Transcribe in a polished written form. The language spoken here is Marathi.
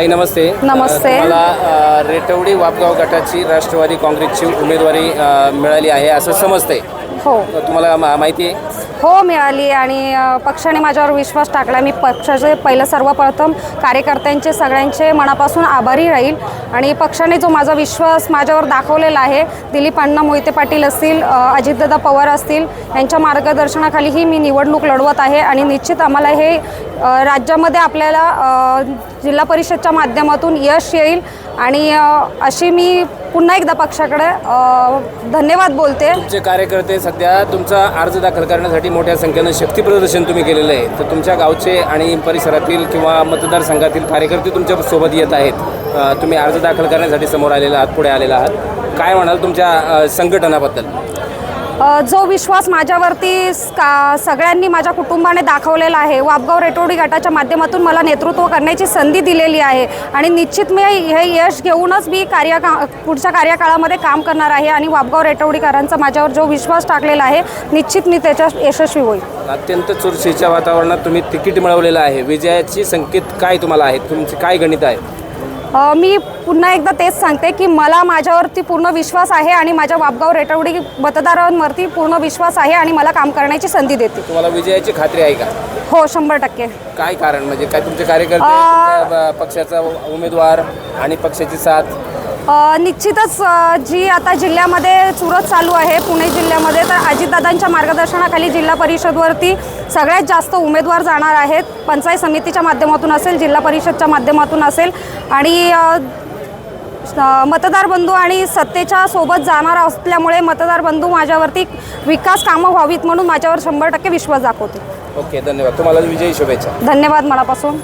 ताई नमस्ते. नमस्ते. मला रेटवडी वापगाव गटाची राष्ट्रवादी काँग्रेसची उमेदवारी मिळाली आहे असं समजतंय. हो तुम्हाला माहिती आहे? हो मिळाली आणि पक्षाने माझ्यावर विश्वास टाकला. मी पक्षाचे सर्वप्रथम कार्यकर्त्यांचे सगळ्यांचे मनापासून आभारी राहील आणि पक्षाने जो माझा विश्वास माझ्यावर दाखवलेला आहे, दिलीप अण्णा मोहिते पाटील असतील, अजितदादा पवार असतील, यांच्या मार्गदर्शनाखालीही मी निवडणूक लढवत आहे आणि निश्चित आम्हाला हे राज्यामध्ये आपल्याला जिल्हा परिषदच्या माध्यमातून यश येईल आणि अशी मी पुन्हा एकदा पक्षाकडे धन्यवाद बोलते. तुमचे कार्यकर्ते सध्या तुमचा अर्ज दाखल करण्यासाठी मोठ्या संख्येनं शक्ती प्रदर्शन तुम्ही केलेलं आहे, तर तुमच्या गावचे आणि परिसरातील किंवा मतदारसंघातील कार्यकर्ते तुमच्या सोबत येत आहेत. तुम्ही अर्ज दाखल करण्यासाठी समोर आलेला आहात, पुढे आलेला आहात. काय म्हणाल तुमच्या संघटनाबद्दल? जो विश्वास माझ्यावरती सगळ्यांनी माझ्या कुटुंबाने दाखवलेला आहे, वापगाव रेटवडी गटाच्या माध्यमातून मला नेतृत्व करण्याची संधी दिलेली आहे आणि निश्चित मी हे यश घेऊनच मी पुढच्या कार्यकाळामध्ये काम करणार आहे आणि वापगाव रेटवडीकरांचा माझ्यावर जो विश्वास टाकलेला आहे, निश्चित मी त्याच्यात यशस्वी होईल. अत्यंत चुरशीच्या वातावरणात तुम्ही तिकीट मिळवलेलं आहे. विजयाची संकेत काय तुम्हाला आहेत? तुमचे काय गणित आहे? मी पुन्हा एकदा तेच सांगते की मला माझ्यावरती पूर्ण विश्वास आहे आणि माझ्या वापगाव रेटवडी मतदारांवरती पूर्ण विश्वास आहे आणि मला काम करण्याची संधी देते. तुम्हाला विजयाची खात्री आहे का? हो 100%. काय कारण म्हणजे काय तुमचे कार्यकर्ते, पक्षाचा उमेदवार आणि पक्षाची साथ? निश्चितच जी आता जिल्ह्यामध्ये चुरस चालू आहे पुणे जिल्ह्यामध्ये, तर अजितदादांच्या मार्गदर्शनाखाली जिल्हा परिषदवरती सगळ्यात जास्त उमेदवार जाणार आहेत. पंचायत समितीच्या माध्यमातून असेल, जिल्हा परिषदच्या माध्यमातून असेल आणि मतदार बंधू आणि सत्तेच्या सोबत जाणार असल्यामुळे मतदार बंधू माझ्यावरती विकास कामं व्हावीत म्हणून माझ्यावर 100% विश्वास दाखवते. ओके, धन्यवाद. तुम्हाला विजयी शुभेच्छा. धन्यवाद मनापासून.